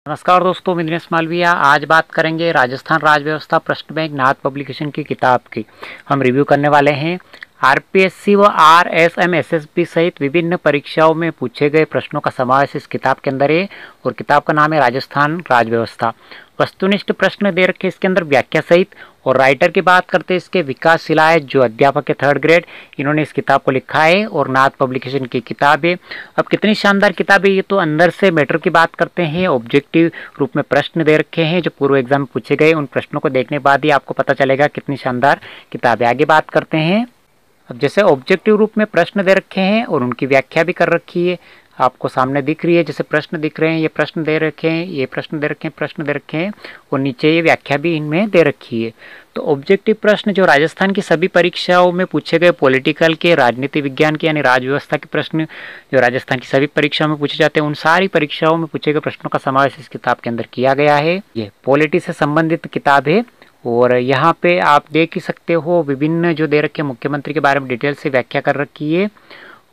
नमस्कार दोस्तों, मैं दिनेश मालविया। आज बात करेंगे राजस्थान राज्य व्यवस्था प्रश्न बैंक नाथ पब्लिकेशन की किताब की। हम रिव्यू करने वाले हैं। आरपीएससी व आरएसएम एसएसबी सहित विभिन्न परीक्षाओं में पूछे गए प्रश्नों का समावेश इस किताब के अंदर है और किताब का नाम है राजस्थान राज्य व्यवस्था। वस्तुनिष्ठ प्रश्न दे रखे इसके अंदर व्याख्या सहित। और राइटर की बात करते हैं इसके विकास शिलायत, जो अध्यापक है 3rd ग्रेड, इन्होंने इस किताब को लिखा है और नाथ पब्लिकेशन की किताब है। अब कितनी शानदार किताब है ये तो अंदर से मैटर की बात करते हैं। ऑब्जेक्टिव रूप में प्रश्न दे रखे हैं जो पूर्व एग्जाम में पूछे गए। उन प्रश्नों को देखने के बाद ही आपको पता चलेगा कितनी शानदार किताब है। आगे बात करते हैं। अब जैसे ऑब्जेक्टिव रूप में प्रश्न दे रखे हैं और उनकी व्याख्या भी कर रखी है, आपको सामने दिख रही है। जैसे प्रश्न दिख रहे हैं, ये प्रश्न दे रखे हैं, ये प्रश्न दे रखे हैं, प्रश्न दे रखे हैं और नीचे ये व्याख्या भी इनमें दे रखी है। तो ऑब्जेक्टिव प्रश्न जो राजस्थान की सभी परीक्षाओं में पूछे गए, पॉलिटिकल के, राजनीति विज्ञान के यानी राज व्यवस्था के प्रश्न जो राजस्थान की सभी परीक्षाओं में पूछे जाते हैं, उन सारी परीक्षाओं में पूछे गए प्रश्नों का समावेश इस किताब के अंदर किया गया है। ये पॉलिटी से संबंधित किताब है और यहाँ पे आप देख ही सकते हो विभिन्न जो दे रखे मुख्यमंत्री के बारे में डिटेल से व्याख्या कर रखी है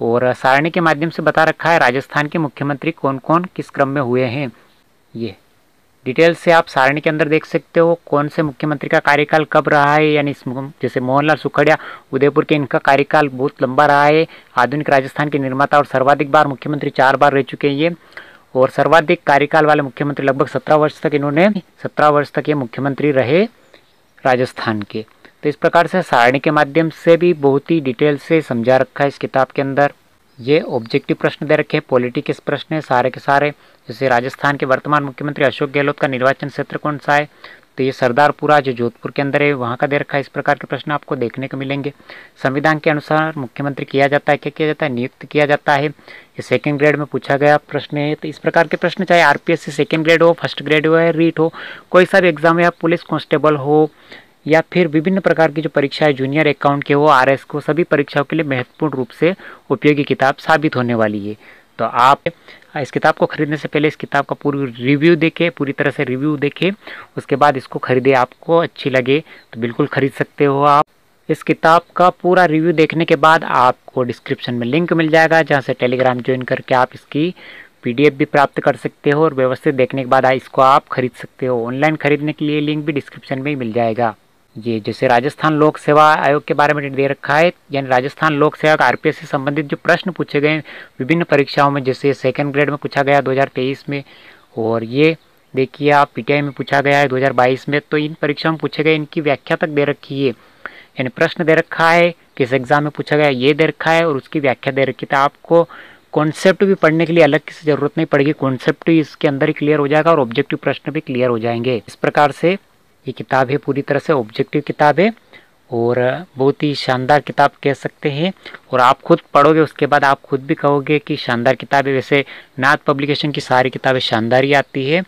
और सारणी के माध्यम से बता रखा है राजस्थान के मुख्यमंत्री कौन कौन किस क्रम में हुए हैं। ये डिटेल से आप सारणी के अंदर देख सकते हो कौन से मुख्यमंत्री का कार्यकाल कब रहा है। यानी जैसे मोहनलाल सुखड़िया उदयपुर के, इनका कार्यकाल बहुत लंबा रहा है। आधुनिक राजस्थान के निर्माता और सर्वाधिक बार मुख्यमंत्री 4 बार रह चुके हैं ये। और सर्वाधिक कार्यकाल वाले मुख्यमंत्री लगभग 17 वर्ष तक इन्होंने 17 वर्ष तक ये मुख्यमंत्री रहे राजस्थान के। तो इस प्रकार से सारणी के माध्यम से भी बहुत ही डिटेल से समझा रखा है इस किताब के अंदर। ये ऑब्जेक्टिव प्रश्न दे रखे हैं, पॉलिटिक्स प्रश्न है सारे के सारे। जैसे राजस्थान के वर्तमान मुख्यमंत्री अशोक गहलोत का निर्वाचन क्षेत्र कौन सा है, तो ये सरदारपुरा जो जोधपुर के अंदर है वहाँ का दे रखा है। इस प्रकार के प्रश्न आपको देखने को मिलेंगे। संविधान के अनुसार मुख्यमंत्री किया जाता है, क्या किया जाता है, नियुक्त किया जाता है। ये 2nd ग्रेड में पूछा गया प्रश्न है। तो इस प्रकार के प्रश्न चाहे आरपीएससी 2nd ग्रेड हो, 1st ग्रेड हो या रीट हो, कोई सा भी एग्जाम है, पुलिस कांस्टेबल हो या फिर विभिन्न प्रकार की जो परीक्षा है, जूनियर अकाउंट के हो, आरएस को, सभी परीक्षाओं के लिए महत्वपूर्ण रूप से उपयोगी किताब साबित होने वाली है। तो आप इस किताब को खरीदने से पहले इस किताब का पूरी रिव्यू देखें, पूरी तरह से रिव्यू देखें, उसके बाद इसको खरीदे। आपको अच्छी लगे तो बिल्कुल खरीद सकते हो आप। इस किताब का पूरा रिव्यू देखने के बाद आपको डिस्क्रिप्शन में लिंक मिल जाएगा जहाँ से टेलीग्राम ज्वाइन करके आप इसकी PDF भी प्राप्त कर सकते हो और व्यवस्थित देखने के बाद इसको आप खरीद सकते हो। ऑनलाइन खरीदने के लिए लिंक भी डिस्क्रिप्शन में ही मिल जाएगा। ये जैसे राजस्थान लोक सेवा आयोग के बारे में दे रखा है, यानी राजस्थान लोक सेवा आरपीएस से संबंधित जो प्रश्न पूछे गए विभिन्न परीक्षाओं में, जैसे 2nd ग्रेड में पूछा गया 2023 में, और ये देखिए आप पीटीआई में पूछा गया है 2022 में। तो इन परीक्षाओं में पूछे गए इनकी व्याख्या तक दे रखी है, यानी प्रश्न दे रखा है, किस एग्जाम में पूछा गया ये दे रखा है और उसकी व्याख्या दे रखी। तो आपको कॉन्सेप्ट भी पढ़ने के लिए अलग की जरूरत नहीं पड़ेगी, कॉन्सेप्ट भी इसके अंदर ही क्लियर हो जाएगा और ऑब्जेक्टिव प्रश्न भी क्लियर हो जाएंगे। इस प्रकार से ये किताब है, पूरी तरह से ऑब्जेक्टिव किताब है और बहुत ही शानदार किताब कह सकते हैं। और आप खुद पढ़ोगे उसके बाद आप खुद भी कहोगे कि शानदार किताब है। वैसे नाथ पब्लिकेशन की सारी किताबें शानदार ही आती है।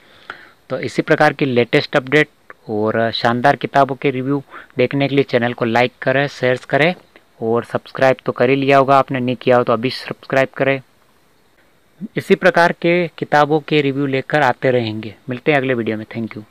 तो इसी प्रकार की लेटेस्ट अपडेट और शानदार किताबों के रिव्यू देखने के लिए चैनल को लाइक करें, शेयर करें और सब्सक्राइब तो कर ही लिया होगा आपने, नहीं किया हो तो अभी सब्सक्राइब करें। इसी प्रकार के किताबों के रिव्यू लेकर आते रहेंगे। मिलते हैं अगले वीडियो में। Thank you.